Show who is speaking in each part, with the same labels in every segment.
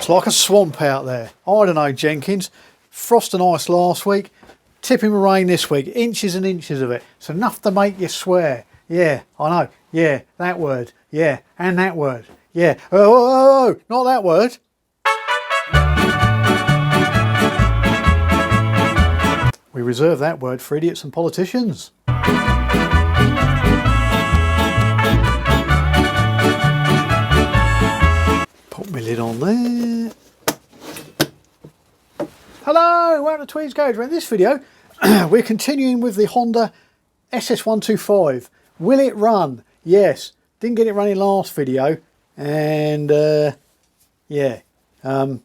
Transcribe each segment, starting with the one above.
Speaker 1: Looks like a swamp out there. I don't know, Jenkins. Frost and ice last week, tipping with rain this week. Inches and inches of it. It's enough to make you swear. Yeah, I know. Yeah, that word. Yeah, and that word. Yeah. Oh, not that word. We reserve that word for idiots and politicians. Put my lid on there. Hello, welcome to Tweed's Garage. In this video, we're continuing with the Honda SS125. Will it run? Yes. Didn't get it running last video, and yeah, don't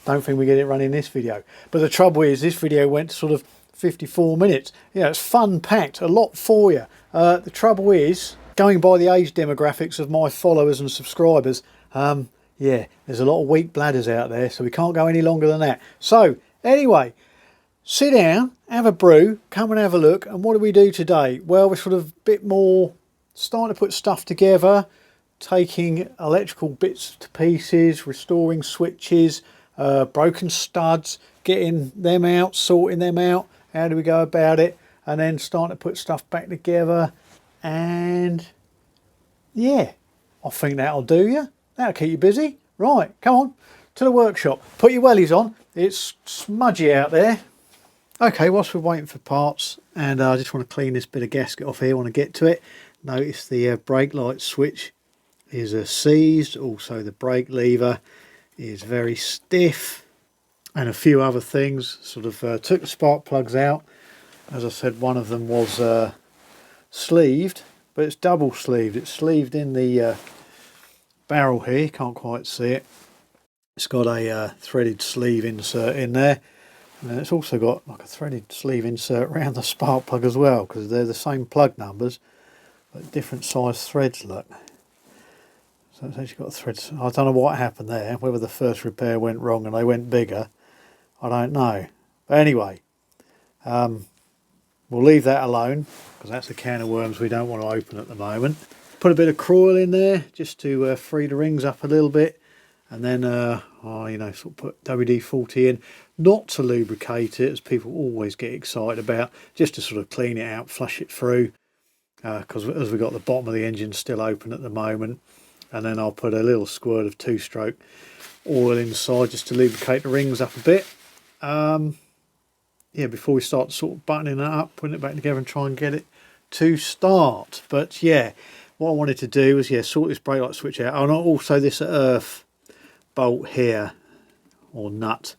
Speaker 1: think we get it running this video. But the trouble is, this video went sort of 54 minutes. Yeah, it's fun packed, a lot for you. The trouble is, going by the age demographics of my followers and subscribers, yeah, there's a lot of weak bladders out there, so we can't go any longer than that. So, anyway, sit down, have a brew, come and have a look. And what do we do today? Well, we're sort of a bit more starting to put stuff together, taking electrical bits to pieces, restoring switches, broken studs, getting them out, sorting them out. How do we go about it? And then starting to put stuff back together. And yeah, I think that'll do you. That'll keep you busy. Right, come on to the workshop. Put your wellies on. It's smudgy out there. Okay, whilst we're waiting for parts, and I just want to clean this bit of gasket off here, I want to get to it. Notice the brake light switch is seized. Also the brake lever is very stiff, and a few other things. Sort of took the spark plugs out. As I said, one of them was sleeved, but it's double sleeved. It's sleeved in the barrel here, can't quite see it. It's got a threaded sleeve insert in there, and then it's also got like a threaded sleeve insert around the spark plug as well, because they're the same plug numbers but different size threads. Look, so it's actually got threads. I don't know what happened there, whether the first repair went wrong and they went bigger, I don't know. But anyway, we'll leave that alone, because that's a can of worms we don't want to open at the moment. Put a bit of Croil in there just to free the rings up a little bit, and then you know, sort of put WD-40 in, not to lubricate it, as people always get excited about, just to sort of clean it out, flush it through, because as we've got the bottom of the engine still open at the moment. And then I'll put a little squirt of 2-stroke oil inside just to lubricate the rings up a bit. Yeah, before we start sort of buttoning that up, putting it back together and try and get it to start. But yeah, what I wanted to do was, yeah, sort this brake light switch out. And also this earth bolt here, or nut,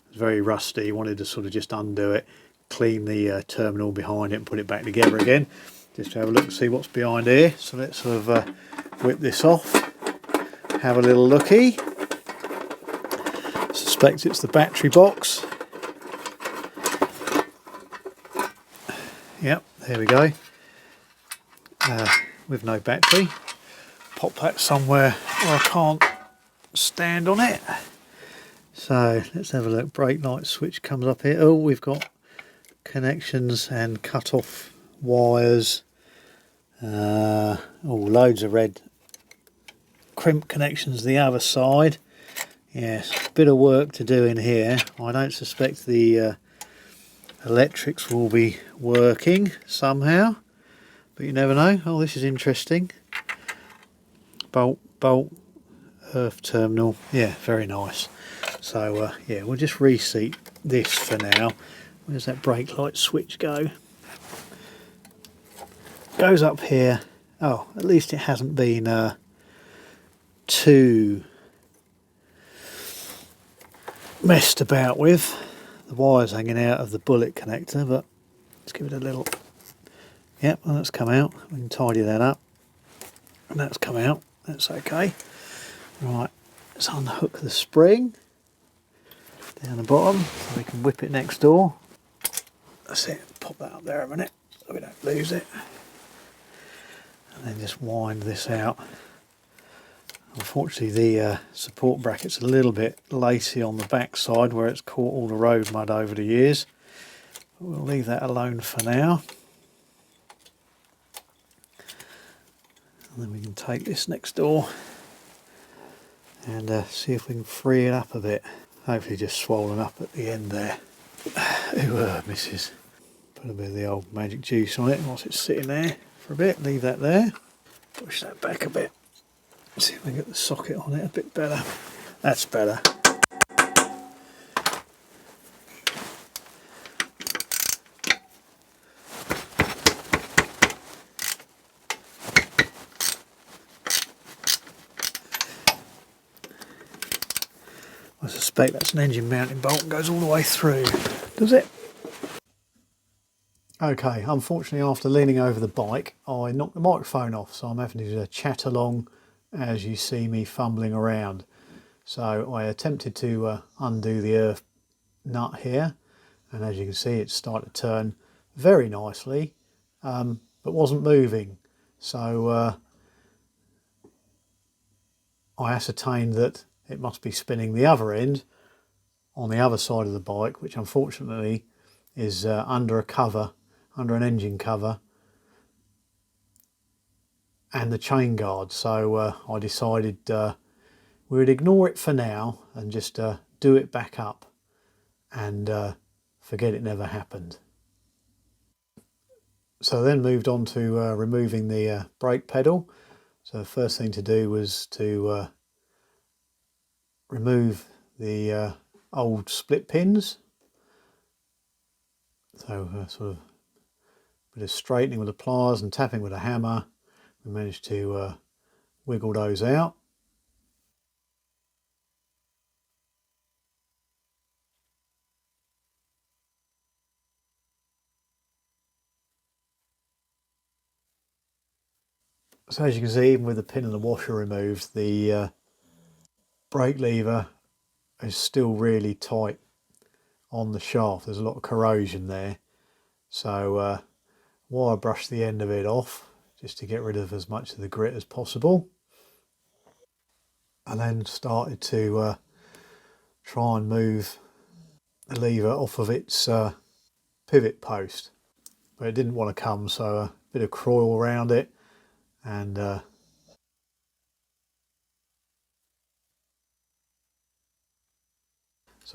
Speaker 1: it's very rusty. Wanted to sort of just undo it, clean the terminal behind it and put it back together again, just to have a look and see what's behind here. So let's sort of whip this off, have a little looky. Suspect it's the battery box. Yep, there we go. With no battery. Pop that somewhere where I can't stand on it. So let's have a look. Brake light switch comes up here. Oh, we've got connections and cut off wires. Oh, loads of red crimp connections the other side. Yes, a bit of work to do in here. I don't suspect the electrics will be working somehow, but you never know. Oh, this is interesting. Bolt, earth terminal. Yeah, very nice. So yeah, we'll just reseat this for now. Where's that brake light switch go? Goes up here. Oh, at least it hasn't been too messed about with. The wire's hanging out of the bullet connector, but let's give it a little. Yep, well, that's come out. We can tidy that up. And that's come out. That's okay. Right, let's unhook the spring down the bottom so we can whip it next door. That's it. Pop that up there a minute so we don't lose it. And then just wind this out. Unfortunately, the support bracket's a little bit lacy on the back side where it's caught all the road mud over the years. But we'll leave that alone for now. And then we can take this next door. and see if we can free it up a bit. Hopefully just swollen up at the end there. Ooh, misses. Put a bit of the old magic juice on it whilst it's sitting there for a bit. Leave that there. Push that back a bit. See if we can get the socket on it a bit better. That's better. I suspect that's an engine mounting bolt and goes all the way through. Does it? Okay, unfortunately after leaning over the bike I knocked the microphone off, so I'm having to chat along as you see me fumbling around. So I attempted to undo the earth nut here, and as you can see it's started to turn very nicely, but wasn't moving. So I ascertained that it must be spinning the other end on the other side of the bike, which unfortunately is under a cover, under an engine cover and the chain guard. So I decided we would ignore it for now and just do it back up and forget it never happened. So then moved on to removing the brake pedal. So the first thing to do was to remove the old split pins. So sort of a bit of straightening with the pliers and tapping with a hammer, we managed to wiggle those out. So as you can see, even with the pin and the washer removed, the brake lever is still really tight on the shaft. There's a lot of corrosion there. So wire brushed the end of it off just to get rid of as much of the grit as possible. And then started to try and move the lever off of its pivot post. But it didn't want to come, so a bit of coil around it, and so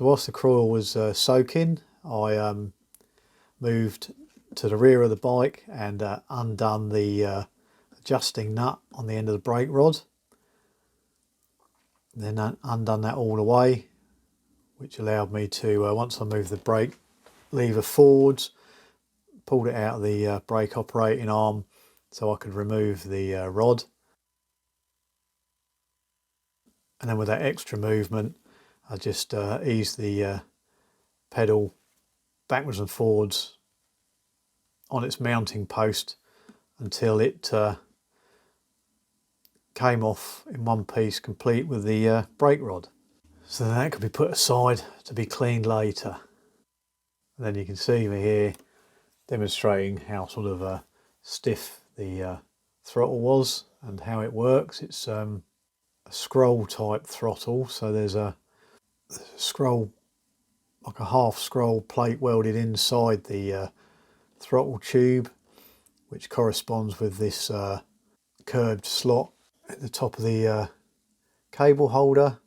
Speaker 1: whilst the coil was soaking, I moved to the rear of the bike and undone the adjusting nut on the end of the brake rod. Then undone that all the way, which allowed me to, once I moved the brake lever forwards, pulled it out of the brake operating arm so I could remove the rod. And then with that extra movement, I just eased the pedal backwards and forwards on its mounting post until it came off in one piece, complete with the brake rod. So that could be put aside to be cleaned later. And then you can see me here demonstrating how sort of stiff the throttle was and how it works. It's a scroll type throttle, so there's a scroll, like a half scroll plate welded inside the throttle tube, which corresponds with this curved slot at the top of the cable holder.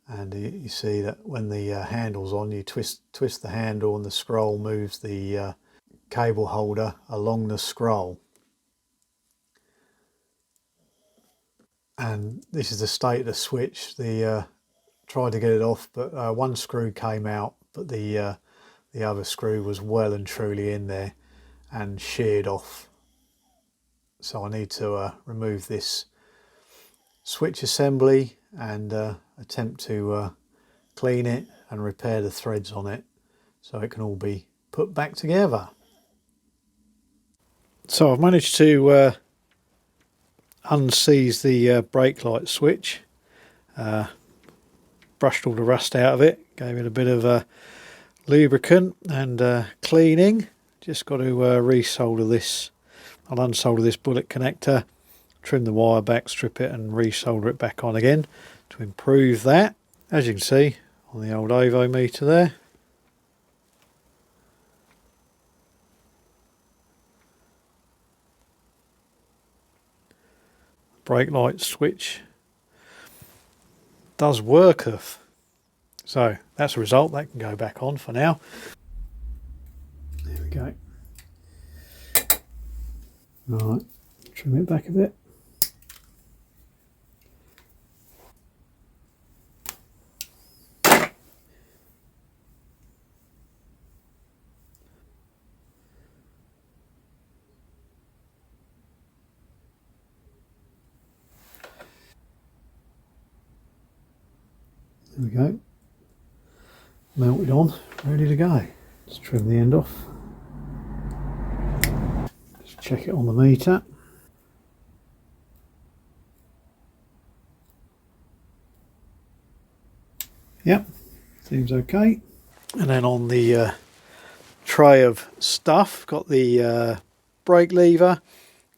Speaker 1: And you see that when the handle's on, you twist the handle and the scroll moves the cable holder along the scroll. And this is the state of the switch. Tried to get it off, but one screw came out, but the other screw was well and truly in there and sheared off. So I need to remove this switch assembly and attempt to clean it and repair the threads on it so it can all be put back together. So I've managed to unseize the brake light switch, brushed all the rust out of it, gave it a bit of lubricant and cleaning. Just got to resolder this. I'll unsolder this bullet connector, trim the wire back, strip it and resolder it back on again to improve that. As you can see on the old ovo meter there, brake light switch does worketh. So that's a result. That can go back on for now. There we go. Right, trim it back a bit. There we go. Melted on, ready to go. Just trim the end off. Just check it on the meter. Yep, seems okay. And then on the tray of stuff, got the brake lever.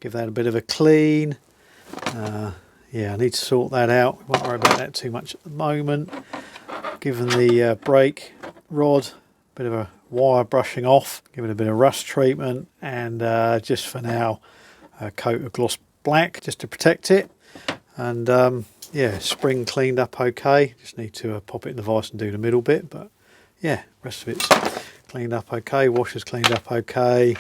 Speaker 1: Give that a bit of a clean. Yeah, I need to sort that out. Won't worry about that too much at the moment. Given the brake rod a bit of a wire brushing off, give it a bit of rust treatment, and just for now a coat of gloss black just to protect it. And yeah, spring cleaned up okay. Just need to pop it in the vise and do the middle bit, but yeah, rest of it's cleaned up okay. Washers cleaned up okay,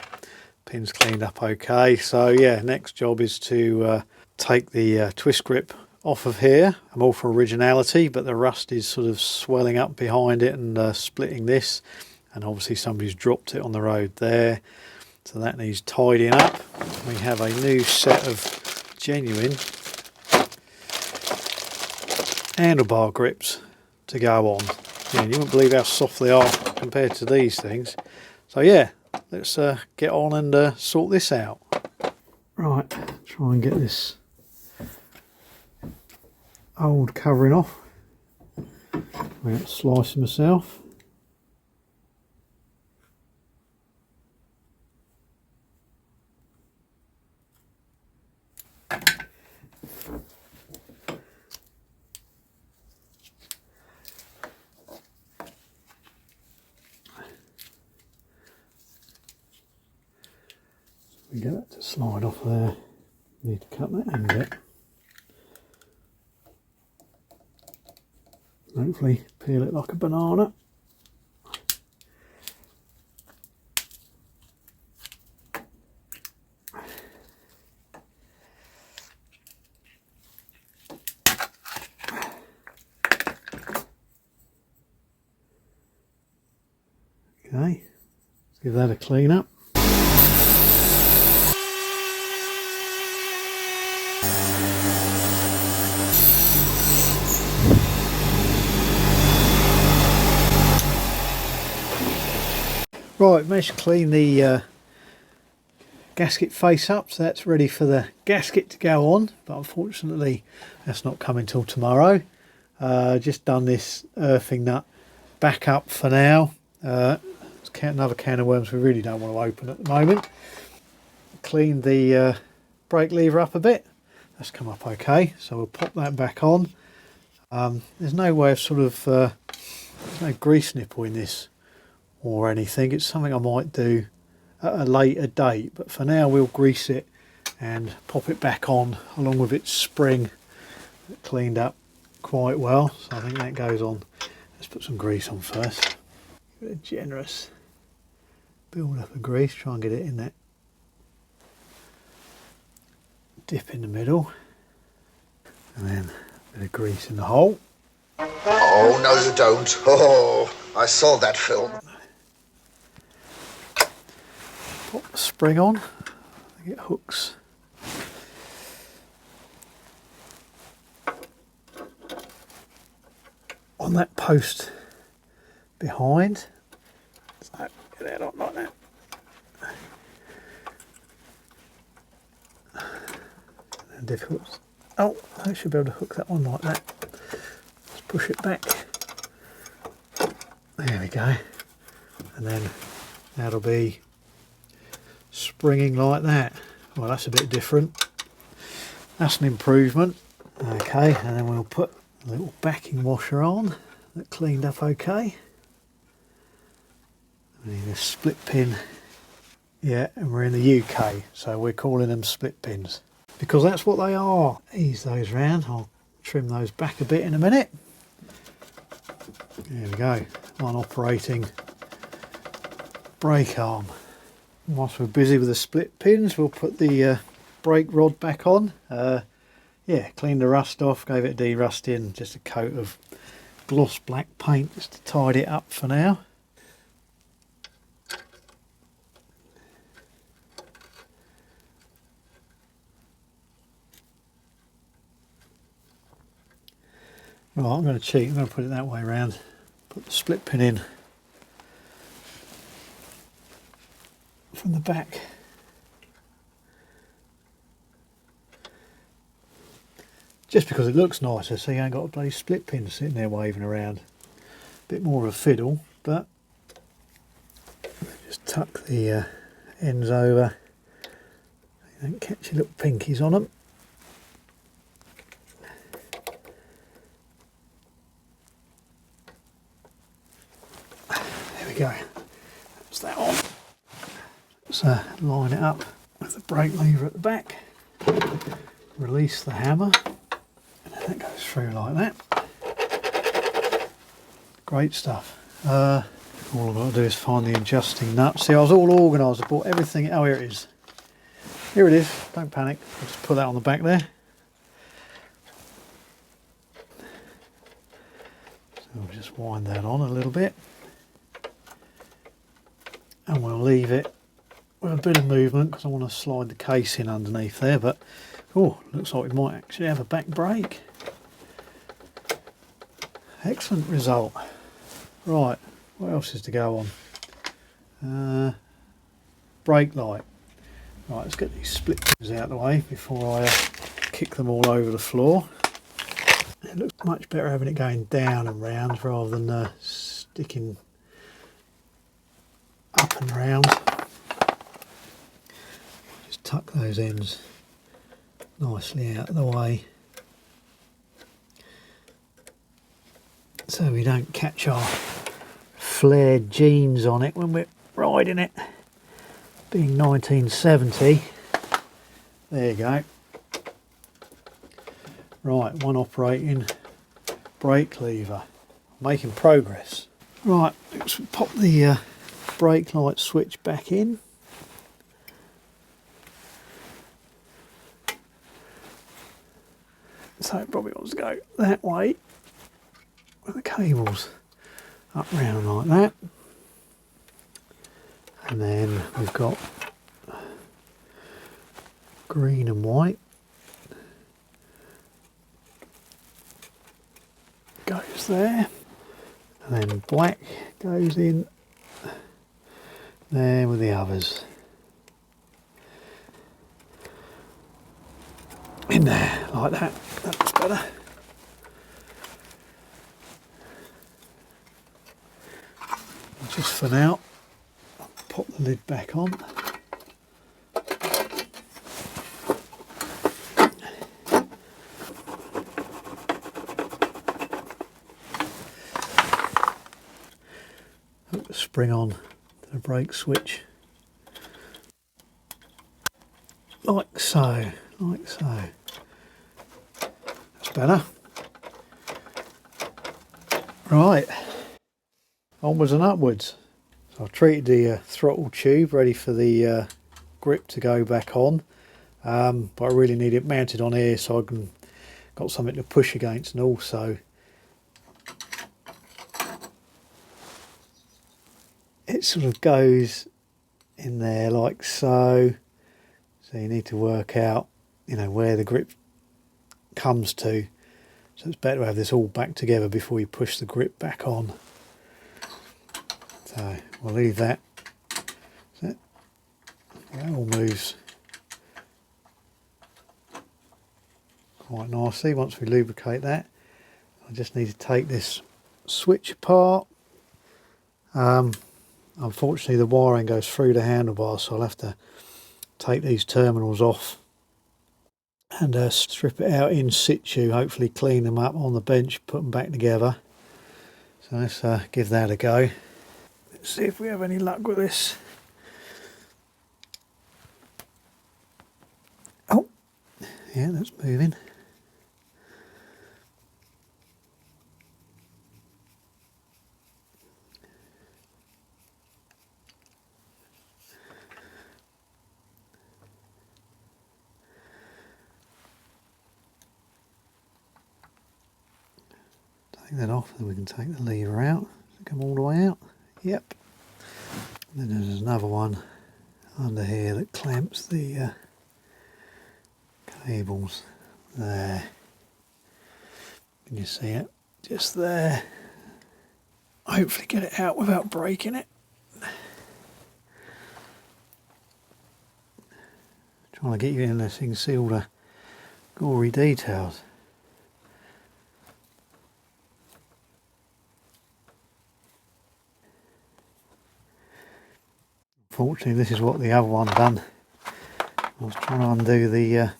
Speaker 1: pins cleaned up okay. So yeah, next job is to take the twist grip off of here. I'm all for originality, but the rust is sort of swelling up behind it and splitting this, and obviously somebody's dropped it on the road there, so that needs tidying up. We have a new set of genuine handlebar grips to go on. Yeah, you wouldn't believe how soft they are compared to these things. So yeah, let's get on and sort this out. Right, try and get this old covering off without slicing myself. We get that to slide off there. Need to cut that end bit. Hopefully peel it like a banana. Okay, let's give that a clean up. Right, managed to clean the gasket face up, so that's ready for the gasket to go on, but unfortunately that's not coming till tomorrow. Just done this earthing nut back up for now. It's another can of worms we really don't want to open at the moment. Cleaned the brake lever up a bit. That's come up okay, so we'll pop that back on. There's no way of sort of there's no grease nipple in this or anything. It's something I might do at a later date, but for now we'll grease it and pop it back on along with its spring that cleaned up quite well. So I think that goes on. Let's put some grease on first. Give it a generous build up of grease, try and get it in that dip in the middle, and then a bit of grease in the hole.
Speaker 2: Oh no you don't. Oh, I saw that film.
Speaker 1: Pop the spring on. I think it hooks on that post behind. So get that on like that. And if it hooks, oh, I should be able to hook that one like that. Let's push it back. There we go. And then that'll be springing like that. Well, that's a bit different. That's an improvement. Okay, and then we'll put a little backing washer on that cleaned up okay. We need a split pin. Yeah, and we're in the UK, so we're calling them split pins because that's what they are. Ease those round. I'll trim those back a bit in a minute. There we go, one operating brake arm. Whilst we're busy with the split pins, we'll put the brake rod back on. Yeah, cleaned the rust off, gave it a de-rusting, just a coat of gloss black paint just to tidy it up for now. Right, I'm going to cheat, I'm going to put it that way around. Put the split pin in from the back. Just because it looks nicer, so you ain't got a bloody split pin sitting there waving around. Bit more of a fiddle, but just tuck the ends over. You don't catch your little pinkies on them. There we go. That's that on. Let's line it up with the brake lever at the back. Release the hammer. That goes through like that. Great stuff. All I've got to do is find the adjusting nut. See, I was all organised. I bought everything. Oh, here it is. Here it is. Don't panic. I'll just put that on the back there. So we'll just wind that on a little bit. And we'll leave it with a bit of movement because I want to slide the case in underneath there. But, oh, looks like we might actually have a back brake. Excellent result. Right, what else is to go on? Brake light. Right, let's get these split pins out of the way before I kick them all over the floor. It looks much better having it going down and round rather than sticking up and round. Just tuck those ends nicely out of the way, so we don't catch our flared jeans on it when we're riding it. Being 1970, there you go. Right, one operating brake lever. Making progress. Right, let's pop the brake light switch back in. So it probably wants to go that way with the cables up round like that. And then we've got green and white. Goes there. And then black goes in there with the others. In there, like that. That looks better. Just for now, I'll pop the lid back on. Hook the spring on to the brake switch. Like so, like so. That's better. Right. Onwards and upwards. So I've treated the throttle tube ready for the grip to go back on, but I really need it mounted on here so I can got something to push against, and also it sort of goes in there like so. So you need to work out, you know, where the grip comes to. So it's better to have this all back together before you push the grip back on. So we'll leave that. That all moves quite nicely once we lubricate that. I just need to take this switch apart. Unfortunately the wiring goes through the handlebars, so I'll have to take these terminals off and strip it out in situ, hopefully clean them up on the bench, put them back together. So let's give that a go. Let's see if we have any luck with this. Oh, yeah, that's moving. take that off, then we can take the lever out. Come all the way out. Yep. And then there's another one under here that clamps the cables there. Can you see it? Just there. Hopefully get it out without breaking it. Trying to get you in there so you can see all the gory details. Unfortunately, this is what the other one done. I was trying to undo the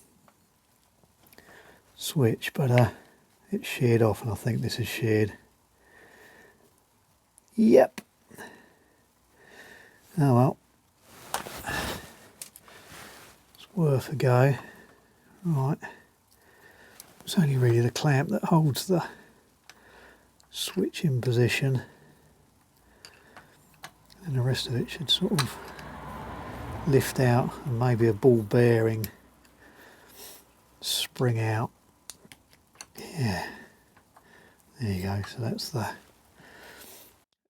Speaker 1: switch, but it sheared off, and I think this is sheared. Yep. Oh well. It's worth a go. Right. It's only really the clamp that holds the switch in position. And the rest of it should sort of lift out, and maybe a ball bearing spring out. Yeah, there you go. So that's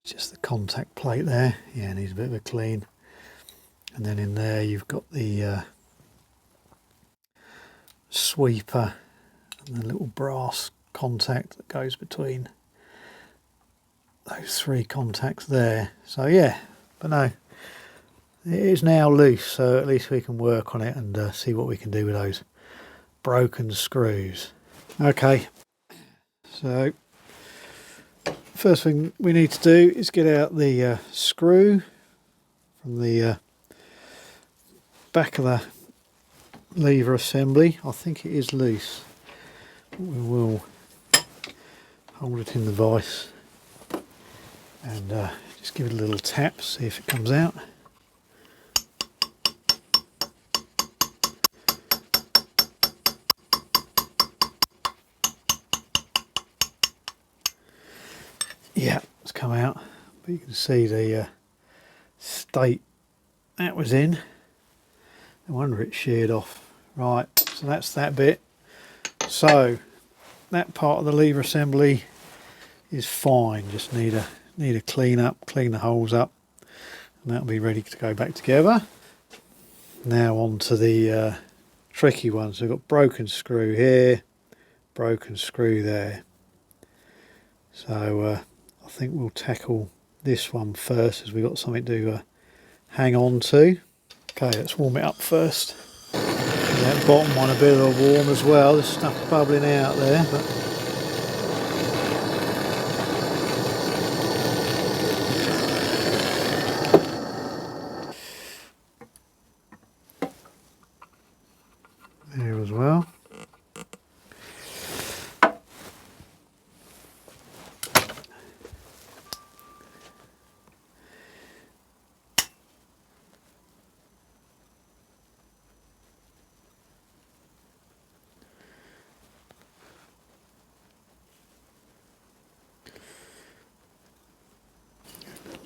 Speaker 1: just the contact plate there. Yeah, needs a bit of a clean. And then in there you've got the sweeper and the little brass contact that goes between those three contacts there. So yeah, but no, it is now loose, so at least we can work on it and see what we can do with those broken screws. Okay, so first thing we need to do is get out the screw from the back of the lever assembly. I think it is loose. We will hold it in the vise and just give it a little tap, see if it comes out. Yeah, it's come out, but you can see the state that was in. No wonder it sheared off. Right, so that's that bit. So that part of the lever assembly is fine, just need a clean up, clean the holes up, and that'll be ready to go back together. Now on to the tricky ones. So we've got broken screw here, broken screw there. So I think we'll tackle this one first, as we've got something to hang on to. Okay, let's warm it up first. That bottom one a bit of a warm as well. There's stuff bubbling out there, but there as well.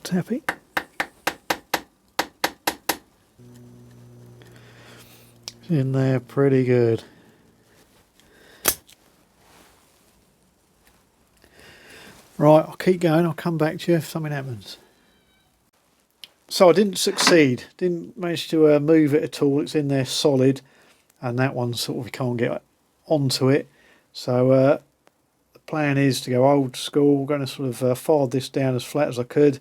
Speaker 1: Tappy. It's in there pretty good. Right, I'll keep going, I'll come back to you if something happens. So I didn't succeed, didn't manage to move it at all. It's in there solid, and that one sort of, you can't get onto it. So the plan is to go old school. I'm going to sort of file this down as flat as I could,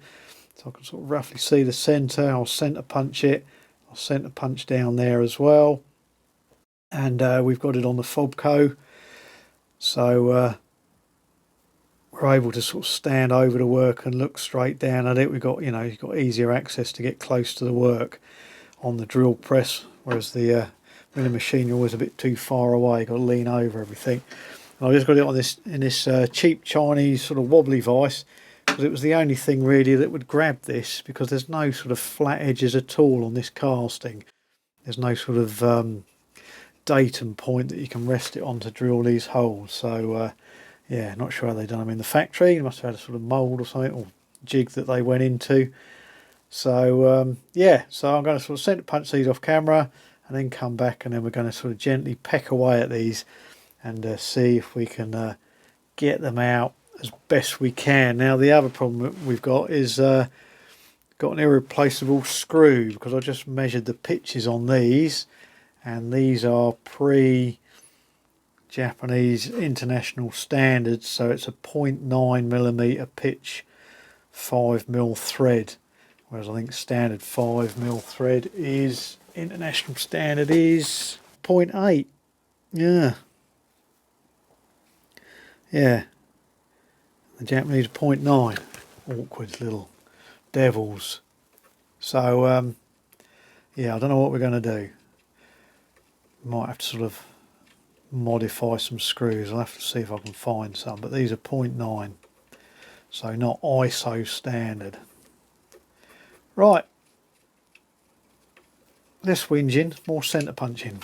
Speaker 1: so I can sort of roughly see the centre. I'll centre punch it. I'll centre punch down there as well. And we've got it on the Fobco, so we're able to sort of stand over the work and look straight down at it. We've got, you've got easier access to get close to the work on the drill press, whereas the milling machine, you're always a bit too far away. You've got to lean over everything. And I just got it on this cheap Chinese sort of wobbly vise, because it was the only thing really that would grab this, because there's no sort of flat edges at all on this casting. There's no sort of datum point that you can rest it on to drill these holes. So yeah, not sure how they've done them in the factory. They must have had a sort of mould or something, or jig that they went into. So yeah, so I'm going to sort of centre punch these off camera and then come back, and then we're going to sort of gently peck away at these and see if we can get them out as best we can. Now the other problem that we've got is got an irreplaceable screw, because I just measured the pitches on these, and these are pre-Japanese international standards, so it's a 0.9mm pitch 5mm thread, whereas I think standard 5mm thread is, international standard is 0.8. Yeah, the Japanese 0.9. Awkward little devils. So yeah, I don't know what we're going to do. Might have to sort of modify some screws. I'll have to see if I can find some, but these are 0.9, so not ISO standard. Right, less whinging, more centre punching.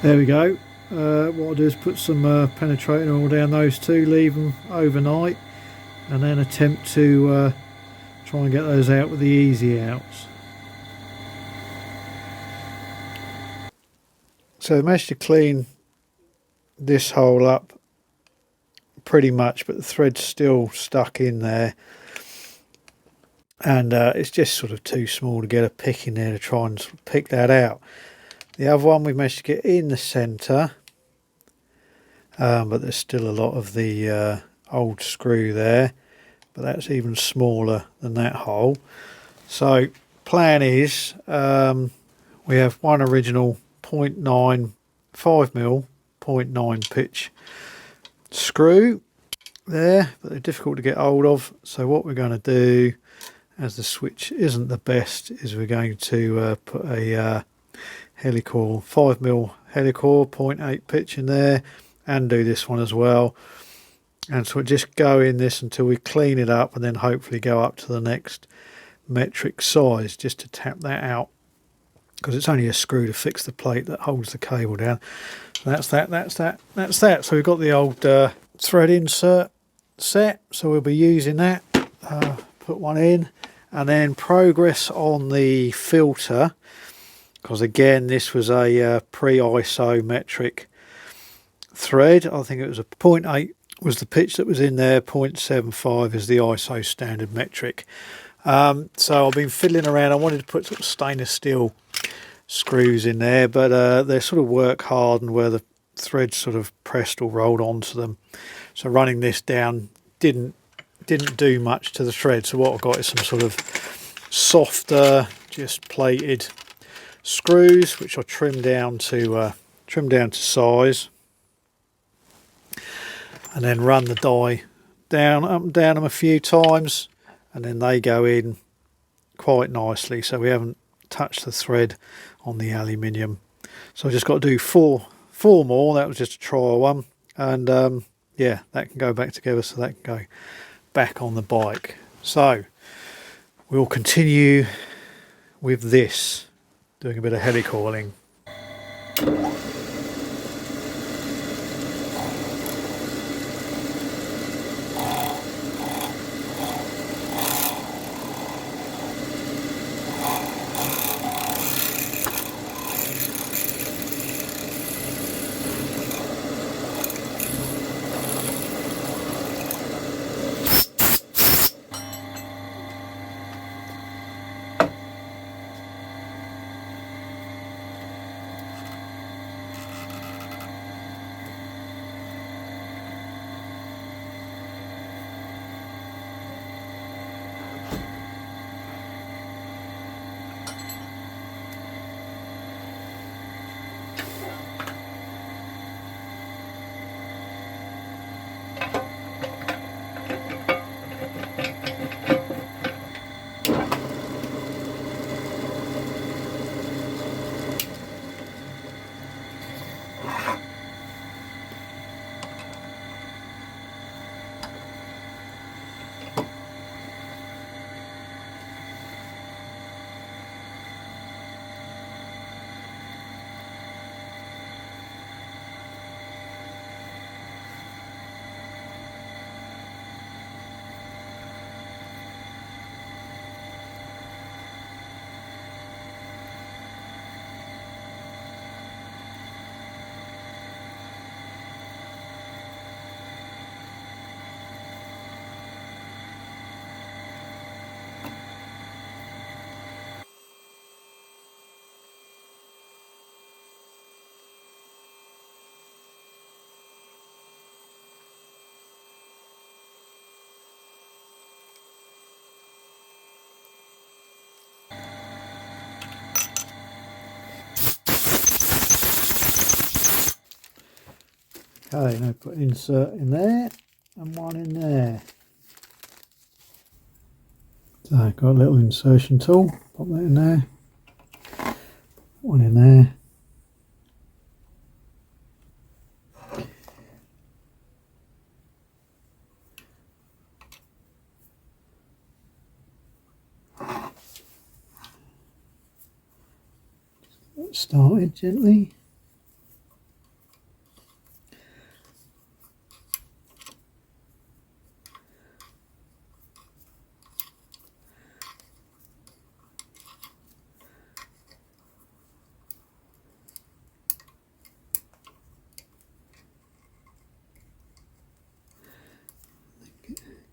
Speaker 1: There we go. What I'll do is put some penetrating oil down those two, leave them overnight, and then attempt to try and get those out with the easy outs. So I managed to clean this hole up pretty much, but the thread's still stuck in there, and it's just sort of too small to get a pick in there to try and sort of pick that out. The other one we've managed to get in the centre, but there's still a lot of the old screw there, but that's even smaller than that hole. So plan is we have one original 0.9 5mm 0.9 pitch screw there, but they're difficult to get hold of. So what we're going to do, as the switch isn't the best, is we're going to put a helicoil, 5mm helicoil 0.8 pitch in there, and do this one as well. And so we'll just go in this until we clean it up, and then hopefully go up to the next metric size just to tap that out, because it's only a screw to fix the plate that holds the cable down. That's that. So we've got the old thread insert set, so we'll be using that. Put one in, and then progress on the filter. because again this was a pre-isometric thread. I think it was a 0.8 was the pitch that was in there, 0.75 is the ISO standard metric. So I've been fiddling around. I wanted to put sort of stainless steel screws in there, but they're sort of work hardened where the threads sort of pressed or rolled onto them. So running this down didn't do much to the thread. So what I've got is some sort of softer, just plated screws, which I trim down to size, and then run the die down, up and down them a few times, and then they go in quite nicely. So we haven't touched the thread on the aluminium. So I just got to do four more. That was just a trial one, and yeah, that can go back together, so that can go back on the bike. So we'll continue with this, doing a bit of helicoiling. Okay, now put insert in there and one in there. So I've got a little insertion tool, pop that in there, one in there. Get started gently.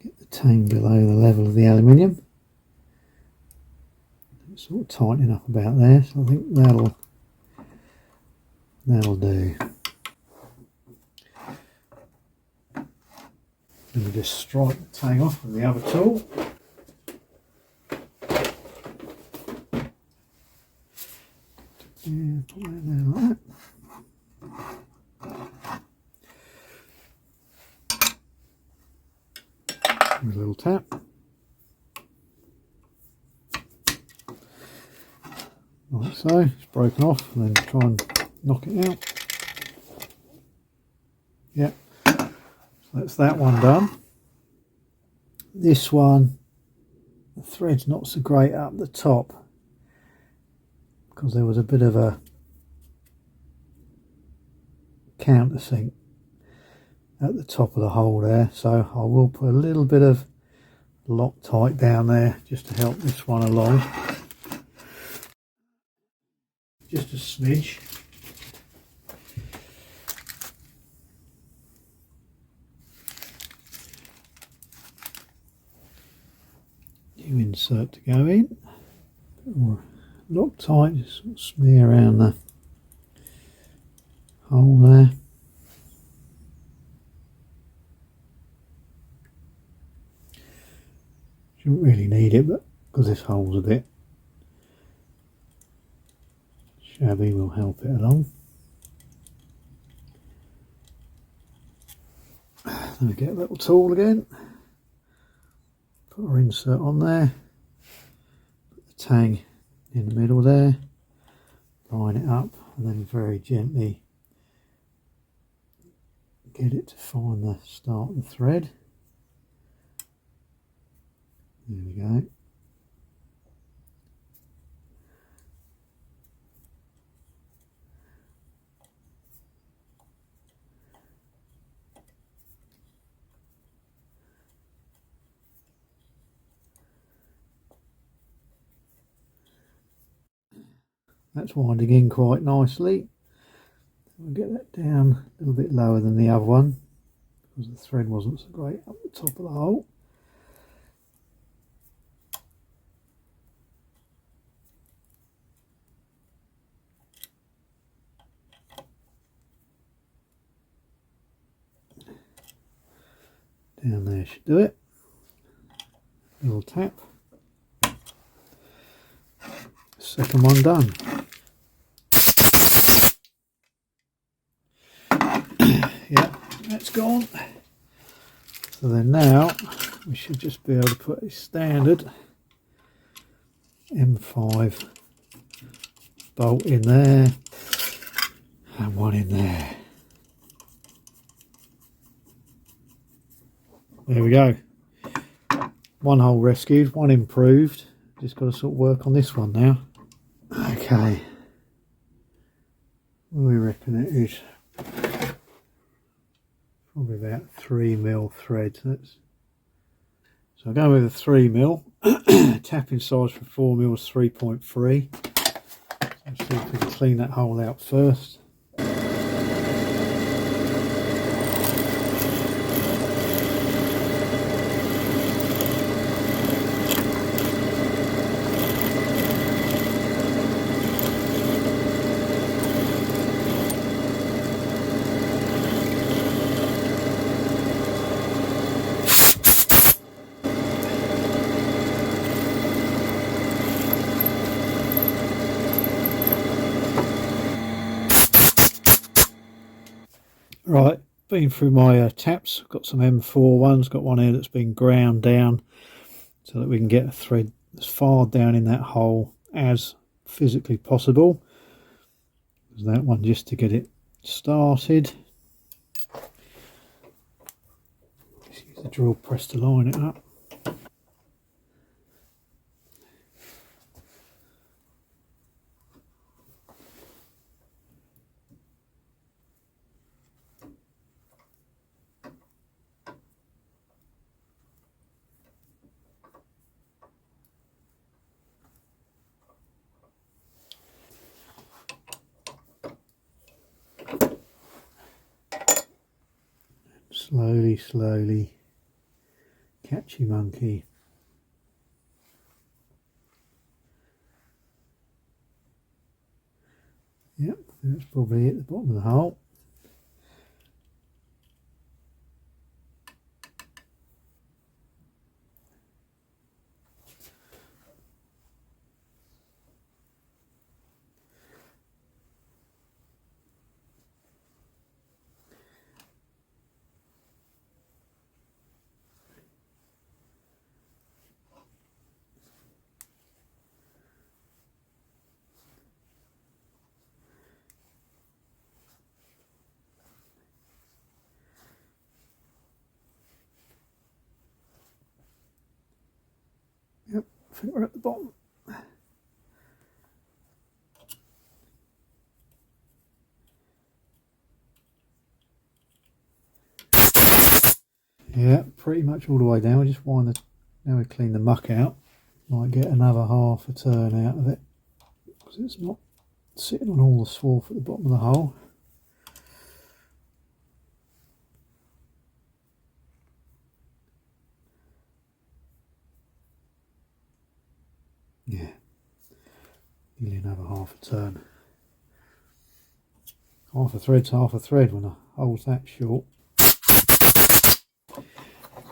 Speaker 1: Get the tang below the level of the aluminium. It's sort of tightening up about there, so I think that'll do. Let me just strike the tang off with the other tool. Yeah, put that there like that. Give it a little tap. Like so, it's broken off, and then try and knock it out. Yep, so that's that one done. This one, the thread's not so great up the top because there was a bit of a countersink at the top of the hole there, so I will put a little bit of Loctite down there just to help this one along. just a smidge. New insert to go in. Or Loctite, just sort of smear around the hole there. Shouldn't really need it, but because this hole's a bit shabby, we'll help it along. Then we get a little tool again. Put our insert on there. Put the tang in the middle there. Line it up, and then very gently get it to find the start of the thread. There we go. That's winding in quite nicely. We'll get that down a little bit lower than the other one because the thread wasn't so great up the top of the hole. Down there should do it. Little tap. Second one done. Yeah, that's gone. So then now we should just be able to put a standard M5 bolt in there and one in there. There we go. One hole rescued, one improved. Just got to sort of work on this one now. Okay. We reckon it is probably about 3mm thread. So I'll go with a 3mm. Tapping size for 4mm is 3.3. Let's see if we can clean that hole out first. Right, been through my taps, got some M4 ones, got one here that's been ground down so that we can get a thread as far down in that hole as physically possible. There's that one just to get it started. Just use the drill press to line it up. Slowly, slowly, catchy monkey. Yep, that's probably at the bottom of the hole. Yep, I think we're at the bottom. Yeah, pretty much all the way down. We just wind the, now we clean the muck out. Might get another half a turn out of it because it's not sitting on all the swarf at the bottom of the hole. Yeah, nearly another half a turn. Half a thread's half a thread when a hole's that short.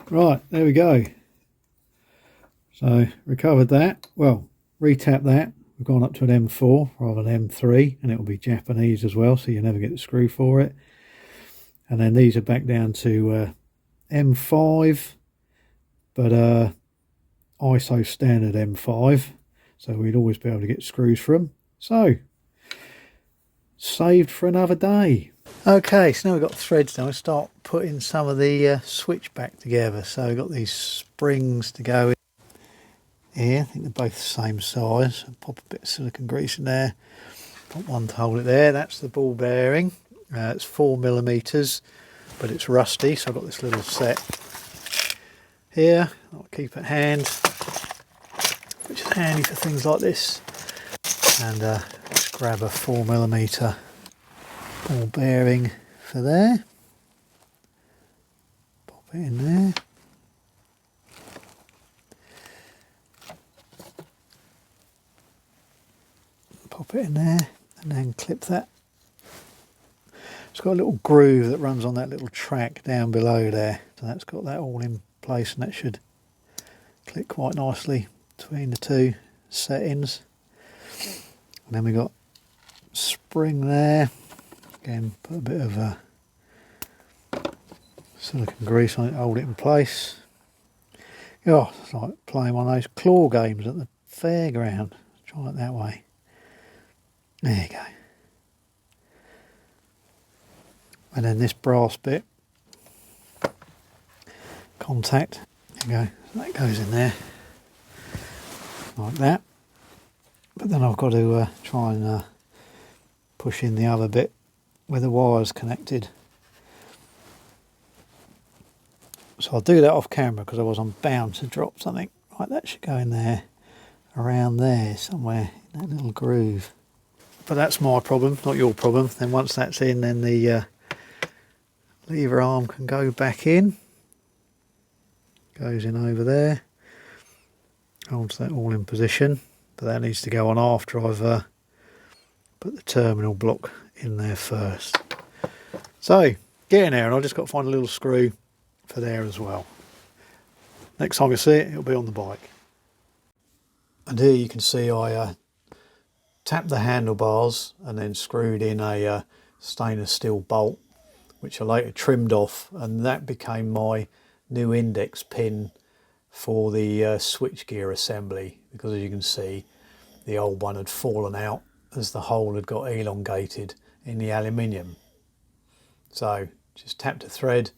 Speaker 1: Right, there we go. So recovered that. Well, retap that. We've gone up to an M4 rather than M3, and it will be Japanese as well, so you never get the screw for it. And then these are back down to M5, but ISO standard M5. So we'd always be able to get screws for them. So, saved for another day. Okay, so now we've got threads now. We'll start putting some of the switch back together. So we've got these springs to go in here. I think they're both the same size. I'll pop a bit of silicone grease in there. Put one to hold it there. That's the ball bearing. It's 4mm, but it's rusty. So I've got this little set here. I'll keep at hand, which is handy for things like this. And just grab a 4mm ball bearing for there. Pop it in there. Pop it in there and then clip that. It's got a little groove that runs on that little track down below there. So that's got that all in place, and that should click quite nicely between the two settings. And then we got spring there. Again, put a bit of silicone grease on it to hold it in place. Oh, it's like playing one of those claw games at the fairground. Try it that way. There you go. And then this brass bit, contact, there you go, so that goes in there, like that. But then I've got to try and push in the other bit where the wire's connected. So I'll do that off camera because otherwise I'm bound to drop something. Right, that should go in there, around there somewhere, in that little groove. But that's my problem, not your problem. Then once that's in, then the lever arm can go back in. Goes in over there. Holds that all in position. But that needs to go on after I've put the terminal block in there first. So, get in there, and I've just got to find a little screw for there as well. Next time you see it, it'll be on the bike. And here you can see I tapped the handlebars and then screwed in a stainless steel bolt, which I later trimmed off, and that became my new index pin for the switchgear assembly, because as you can see the old one had fallen out as the hole had got elongated in the aluminium. So just tapped a thread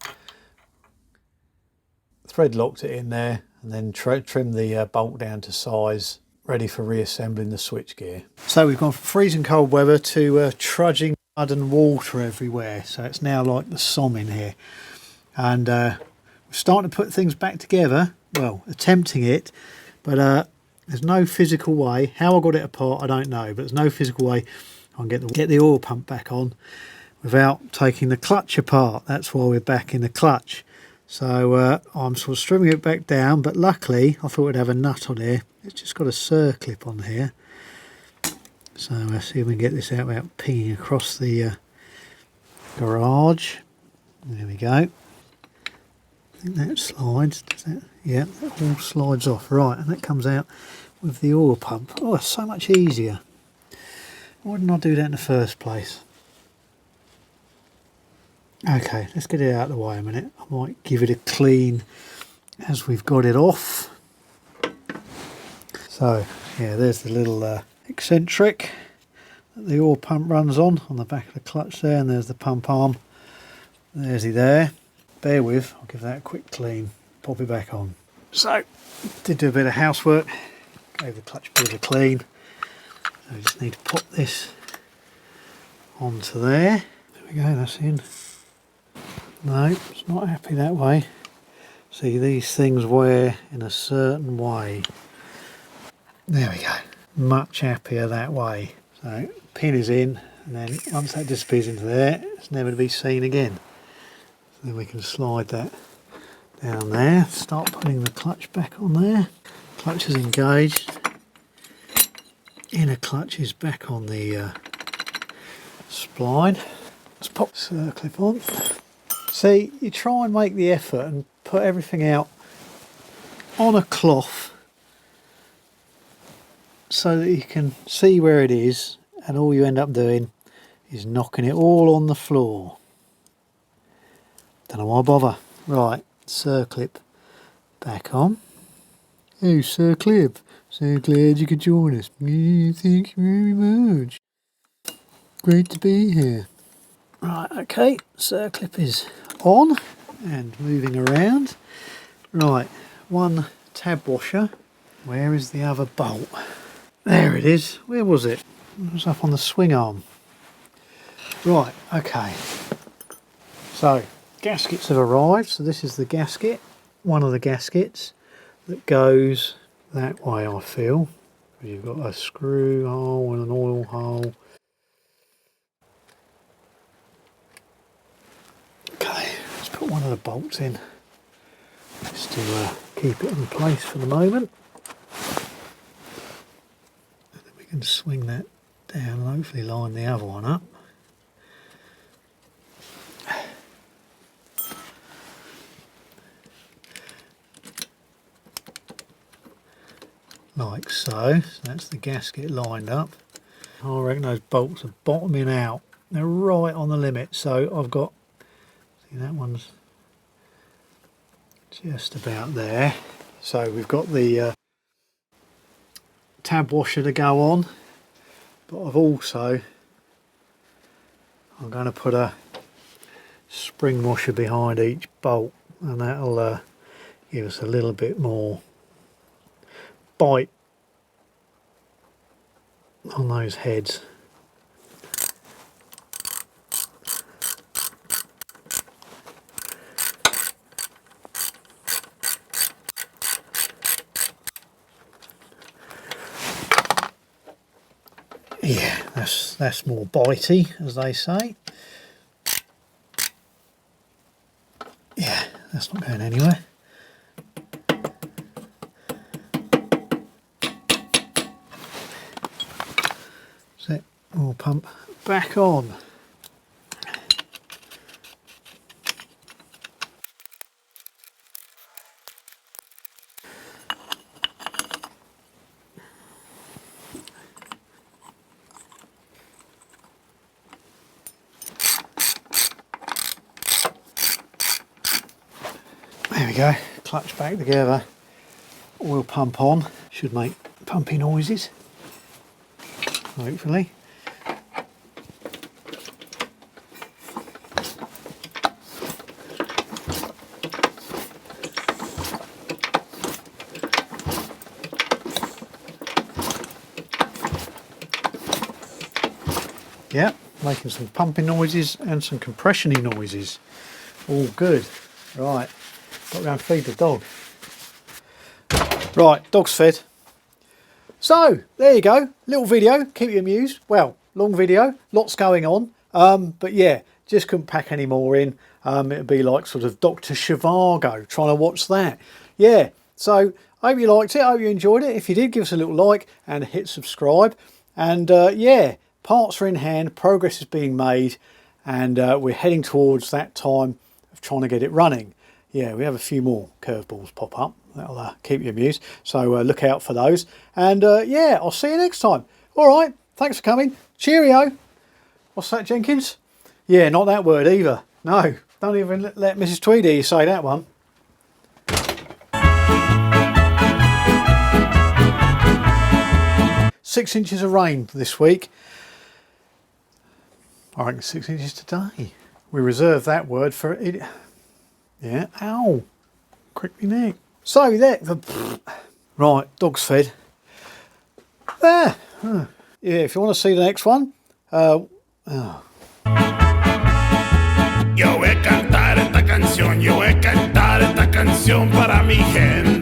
Speaker 1: locked it in there, and then trimmed the bolt down to size, ready for reassembling the switchgear. So we've gone from freezing cold weather to trudging mud and water everywhere, so it's now like the Somme in here. And we're starting to put things back together, well, attempting it, but there's no physical way. How I got it apart I don't know, but there's no physical way I can get the oil pump back on without taking the clutch apart. That's why we're back in the clutch. So I'm sort of stripping it back down, but luckily I thought it'd have a nut on here. It's just got a circlip on here. So let's see if we can get this out without pinging across the garage. There we go. I think that slides. Does that? Yeah, that all slides off. Right, and that comes out with the oil pump. Oh, it's so much easier. Why didn't I do that in the first place? Okay, let's get it out of the way a minute. I might give it a clean as we've got it off. So, yeah, there's the little eccentric that the oil pump runs on the back of the clutch there, and there's the pump arm. There's he there. Bear with, I'll give that a quick clean, pop it back on. So, did do a bit of housework, gave the clutch a bit of a clean. So we just need to pop this onto there. There we go, that's in. No, it's not happy that way. See, these things wear in a certain way. There we go. Much happier that way. So pin is in, and then once that disappears into there, it's never to be seen again. So then we can slide that down there, start putting the clutch back on there. Clutch is engaged, inner clutch is back on the spline. Let's pop the circlip on. See, you try and make the effort and put everything out on a cloth so that you can see where it is, and all you end up doing is knocking it all on the floor. Don't know why bother. Right, circlip back on. Oh, circlip, so glad you could join us. Thank you very much. Great to be here. Right, okay, circlip is on and moving around. Right, one tab washer. Where is the other bolt? There it is. Where was it? It was up on the swing arm. Right, okay. So, gaskets have arrived. So this is the gasket, one of the gaskets that goes that way, I feel. You've got a screw hole and an oil hole. Okay, let's put one of the bolts in just to keep it in place for the moment. And then we can swing that down and hopefully line the other one up. Like so. So that's the gasket lined up. I reckon those bolts are bottoming out. They're right on the limit. So I've got, see, that one's just about there. So we've got the tab washer to go on, but I'm going to put a spring washer behind each bolt, and that'll give us a little bit more bite on those heads. Yeah, that's more bitey, as they say. Yeah, that's not going anywhere. Set oil pump back on. There we go, clutch back together, oil pump on, should make pumpy noises, hopefully. Yeah, making some pumping noises and some compression-y noises, all good. Right. Got to go and feed the dog. Right, dog's fed. So, there you go. Little video, keep you amused. Well, long video, lots going on. But yeah, just couldn't pack any more in. It'd be like sort of Dr. Zhivago, trying to watch that. Yeah, so I hope you liked it. I hope you enjoyed it. If you did, give us a little like and hit subscribe. And yeah, parts are in hand, progress is being made, and we're heading towards that time of trying to get it running. Yeah, we have a few more curveballs pop up. That'll keep you amused. So look out for those. And yeah, I'll see you next time. All right, thanks for coming. Cheerio. What's that, Jenkins? Yeah, not that word either. No, don't even let Mrs. Tweed hear you say that one. 6 inches of rain this week. I reckon 6 inches today. We reserve that word for it. Yeah, ow, crick me neck. So there, right, dog's fed. There. Yeah, if you want to see the next one,
Speaker 3: Yo voy a cantar esta canción para mi gente.